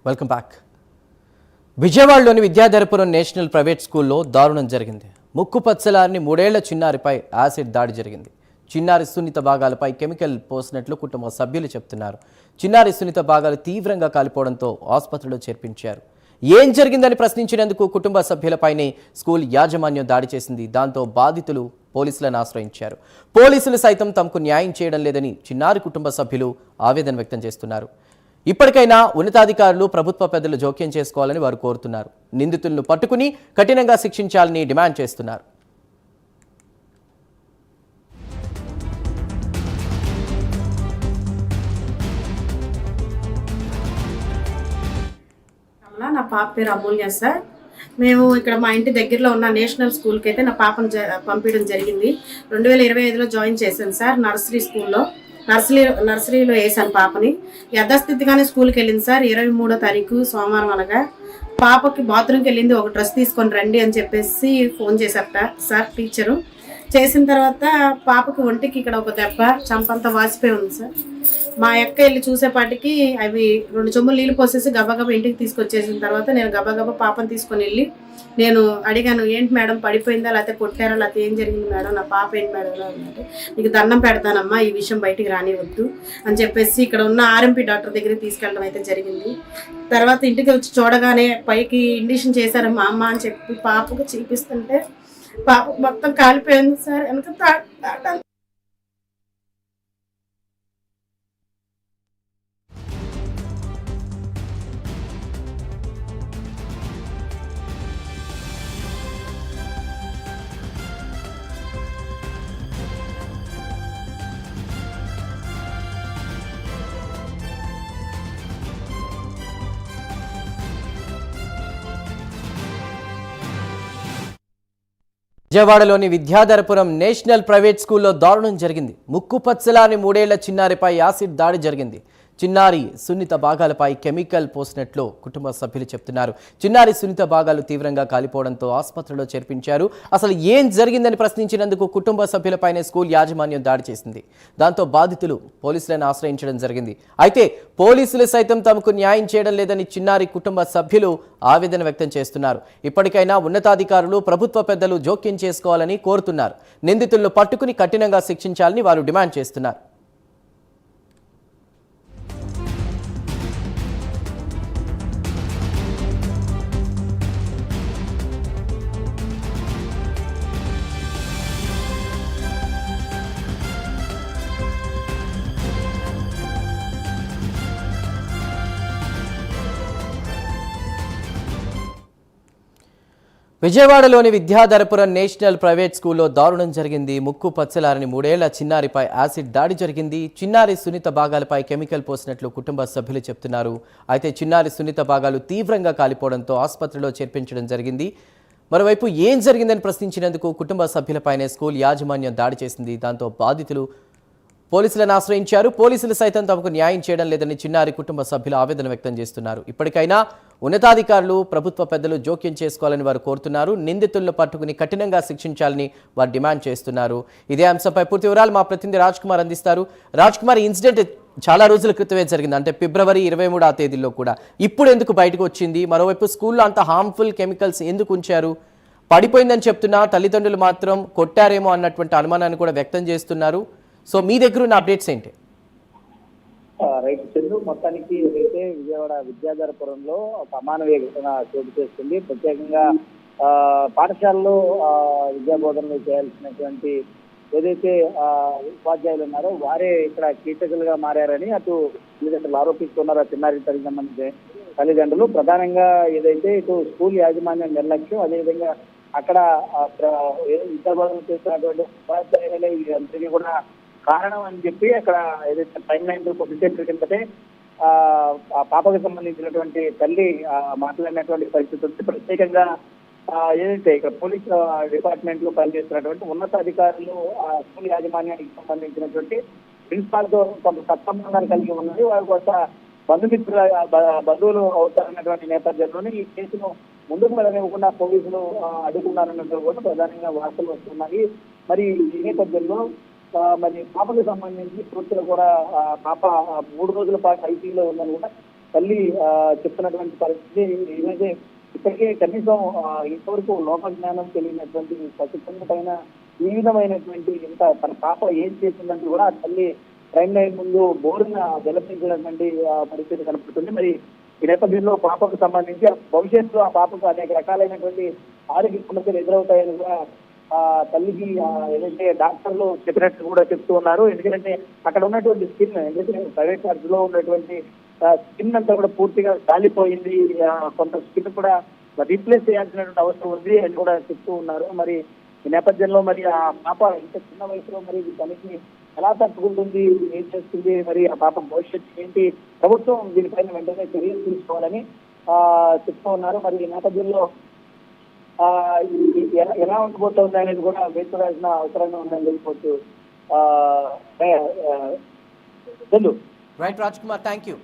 Welcome back. విజయవాడలోని Vidyadharapuram national private స్కూల్లో దారుణం జరిగింది. ముక్కు పచ్చలారిని 3 ఏళ్ల చిన్నారిపై యాసిడ్ దాడి జరిగింది. చిన్నారి సున్నిత భాగాలపై కెమికల్ పోసినట్లు కుటుంబ సభ్యులు చెప్తున్నారు. చిన్నారి సున్నిత భాగాలు తీవ్రంగా కాలిపోవడంతో ఆసుపత్రిలో చేర్పించారు. ఏం జరిగిందని ప్రశ్నించినందుకు కుటుంబ సభ్యులపైనే స్కూల్ యాజమాన్యం దాడి చేసింది. దాంతో బాధితులు పోలీసులను ఆశ్రయించారు. పోలీసులు సైతం తమకు న్యాయం చేయడం లేదని చిన్నారి కుటుంబ సభ్యులు ఆవేదన వ్యక్తం చేస్తున్నారు. ఇప్పటికైనా ఉన్నతాధికారులు ప్రభుత్వ పెద్దలు జోక్యం చేసుకోవాలని వారు కోరుతున్నారు. నిందితులను పట్టుకుని కఠినంగా శిక్షించాలని డిమాండ్ చేస్తున్నారు. నా పాప పేరు అమూల్య సార్. మేము ఇక్కడ మా ఇంటి దగ్గరలో ఉన్న నేషనల్ స్కూల్కి అయితే నా పాపను పంపించడం జరిగింది. 2025లో జాయిన్ చేశాను సార్. నర్సరీ స్కూల్లో నర్సరీలో వేసాను పాపని. యథాస్థితిగానే స్కూల్కి వెళ్ళింది సార్. 23వ తారీఖు సోమవారం అనగా పాపకి బాత్రూమ్కి వెళ్ళింది. ఒక డ్రెస్ తీసుకొని రండి అని చెప్పేసి ఫోన్ చేశారట సార్ టీచరు. చేసిన తర్వాత పాపకి ఒంటికి ఇక్కడ ఒక దెబ్బ, చంపంతా వాసిపోయి ఉంది సార్. మా అక్క వెళ్ళి చూసేపాటికి అవి 2 చెంబులు నీళ్ళు పోసేసి గబగబా ఇంటికి తీసుకొచ్చేసిన తర్వాత నేను గబగబా పాపను తీసుకొని వెళ్ళి నేను అడిగాను, ఏంటి మేడం పడిపోయిందా, లేకపోతే కొట్టారా, లేకపోతే ఏం జరిగింది మేడం, నా పాప ఏంటి మేడం అంటే, నీకు దండం పెడతానమ్మా, ఈ విషయం బయటికి రానివద్దు అని చెప్పేసి ఇక్కడ ఉన్న ఆర్ఎంపీ డాక్టర్ దగ్గరికి తీసుకెళ్ళడం అయితే జరిగింది. తర్వాత ఇంటికి వచ్చి చూడగానే పైకి ఇండిషన్ చేశారు మా అమ్మ అని చెప్పి పాపకు చూపిస్తుంటే పాప మొత్తం కాలిపోయింది సార్. వెనక విజయవాడలోని విద్యాధరపురం నేషనల్ ప్రైవేట్ స్కూల్లో దారుణం జరిగింది. ముక్కు పచ్చలాని 3 ఏళ్ల చిన్నారిపై యాసిడ్ దాడి జరిగింది. చిన్నారి సున్నిత భాగాలపై కెమికల్ పోసినట్లు కుటుంబ సభ్యులు చెప్తున్నారు. చిన్నారి సున్నిత భాగాలు తీవ్రంగా కాలిపోవడంతో ఆసుపత్రిలో చేర్పించారు. అసలు ఏం జరిగిందని ప్రశ్నించినందుకు కుటుంబ సభ్యులపైనే స్కూల్ యాజమాన్యం దాడి చేసింది. దాంతో బాధితులు పోలీసులను ఆశ్రయించడం జరిగింది. అయితే పోలీసులు సైతం తమకు న్యాయం చేయడం లేదని చిన్నారి కుటుంబ సభ్యులు ఆవేదన వ్యక్తం చేస్తున్నారు. ఇప్పటికైనా ఉన్నతాధికారులు ప్రభుత్వ పెద్దలు జోక్యం చేసుకోవాలని కోరుతున్నారు. నిందితులను పట్టుకుని కఠినంగా శిక్షించాలని వారు డిమాండ్ చేస్తున్నారు. విజయవాడలోని విద్యాధరపురం నేషనల్ ప్రైవేట్ స్కూల్లో దారుణం జరిగింది. ముక్కు పచ్చలారని 3 ఏళ్ల చిన్నారిపై యాసిడ్ దాడి జరిగింది. చిన్నారి సున్నిత భాగాలపై కెమికల్ పోసినట్లు కుటుంబ సభ్యులు చెప్తున్నారు. అయితే చిన్నారి సున్నిత భాగాలు తీవ్రంగా కాలిపోవడంతో ఆసుపత్రిలో చేర్పించడం జరిగింది. మరోవైపు ఏం జరిగిందని ప్రశ్నించినందుకు కుటుంబ సభ్యులపైనే స్కూల్ యాజమాన్యం దాడి చేసింది. దాంతో బాధితులు పోలీసులను ఆశ్రయించారు. పోలీసులు సైతం తమకు న్యాయం చేయడం లేదని చిన్నారి కుటుంబ సభ్యులు ఆవేదన వ్యక్తం చేస్తున్నారు. ఇప్పటికైనా ఉన్నతాధికారులు ప్రభుత్వ పెద్దలు జోక్యం చేసుకోవాలని వారు కోరుతున్నారు. నిందితులను పట్టుకుని కఠినంగా శిక్షించాలని వారు డిమాండ్ చేస్తున్నారు. ఇదే అంశంపై పూర్తి వివరాలు మా ప్రతినిధి రాజ్ కుమార్ అందిస్తారు. రాజ్ కుమార్, ఇన్సిడెంట్ చాలా రోజుల క్రితమే జరిగింది, అంటే ఫిబ్రవరి 23వ తేదీలో కూడా. ఇప్పుడు ఎందుకు బయటకు వచ్చింది? మరోవైపు స్కూల్లో అంత హార్మ్ఫుల్ కెమికల్స్ ఎందుకు ఉంచారు? పడిపోయిందని చెప్తున్నా తల్లిదండ్రులు మాత్రం కొట్టారేమో అన్నటువంటి అనుమానాన్ని కూడా వ్యక్తం చేస్తున్నారు. సో మీ దగ్గర ఉన్న అప్డేట్స్ ఏంటి? రైతు చంద్రు, మొత్తానికి ఏదైతే విజయవాడ విద్యాధరపురంలో ఒక అమానవీయ ఘటన చోటు చేస్తుంది. ప్రత్యేకంగా పాఠశాలలో విద్యాబోధనలు చేయాల్సినటువంటి ఏదైతే ఉపాధ్యాయులు ఉన్నారో వారే ఇక్కడ కీచకులుగా మారారని అటు తల్లిదండ్రులు ఆరోపిస్తున్నారు. ఆ చిన్నారికి సంబంధించిన తల్లిదండ్రులు ప్రధానంగా ఏదైతే ఇటు స్కూల్ యాజమాన్యం నిర్లక్ష్యం, అదేవిధంగా అక్కడ విద్యాబోధన చేస్తున్నటువంటి ఉపాధ్యాయులే వీరందరికీ కూడా కారణం అని చెప్పి అక్కడ ఏదైతే టైం లైన్ కొద్దిసేపు కిందటే ఆ పాపకు సంబంధించినటువంటి తల్లి మాట్లాడినటువంటి పరిస్థితి ఉంది. ప్రత్యేకంగా ఏదైతే ఇక్కడ పోలీస్ డిపార్ట్మెంట్ లో పనిచేస్తున్నటువంటి ఉన్నతాధికారులు ఆ స్కూల్ యాజమాన్యానికి సంబంధించినటువంటి ప్రిన్సిపాల్ తో కొంత సత్సంబంధాలు కలిగి ఉన్నది. వారి కొంత బంధువులు అవుతారన్నటువంటి నేపథ్యంలోనే ఈ కేసును ముందుకు వెళ్ళనివ్వకుండా పోలీసులు అడ్డుకున్నారన్నట్టు కూడా ప్రధానంగా వార్తలు వస్తున్నాయి. మరి ఈ నేపథ్యంలో మరి పాపకు సంబంధించి పూర్తిగా కూడా పాప 3 రోజుల పాటు ఐసీయూలో ఉందని కూడా తల్లి చెప్తున్నటువంటి పరిస్థితి. ఏదైతే ఇప్పటికే కనీసం ఇంతవరకు లోక జ్ఞానం తెలియనటువంటి పసిపిల్ల పైన ఈ విధమైనటువంటి ఇంత తన పాప ఏం చేసిందంటే కూడా ఆ తల్లి టైం లైన్ ముందు బోరున జలపించినటువంటి పరిస్థితి కనపడుతుంది. మరి ఈ నేపథ్యంలో పాపకు సంబంధించి భవిష్యత్తులో ఆ పాపకు అనేక రకాలైనటువంటి ఆరోగ్య సమస్యలు ఎదురవుతాయని కూడా తల్లికి ఏదైతే డాక్టర్లు చెప్పినట్టు కూడా చెప్తూ ఉన్నారు. ఎందుకంటే అక్కడ ఉన్నటువంటి స్కిన్ ఎందుకంటే ప్రైవేట్ వార్డ్ లో ఉన్నటువంటి స్కిన్ అంతా కూడా పూర్తిగా కాలిపోయింది. కొంత స్కిన్ కూడా రీప్లేస్ చేయాల్సినటువంటి అవసరం ఉంది అని కూడా చెప్తూ ఉన్నారు. మరి ఈ నేపథ్యంలో మరి ఆ పాప ఇంత చిన్న వయసులో మరి తనకి ఎలా తట్టుకుంటుంది, ఏం చేస్తుంది, మరి ఆ పాప భవిష్యత్తు ఏంటి, ప్రభుత్వం దీనిపైన వెంటనే చర్యలు తీసుకోవాలని చెప్తూ ఉన్నారు. మరి ఈ నేపథ్యంలో ఎలా ఉండబోతోంది అనేది కూడా వేచి చూడాల్సిన అవసరంగా ఉందని చెప్పవచ్చు. Right Raj Kumar, thank you.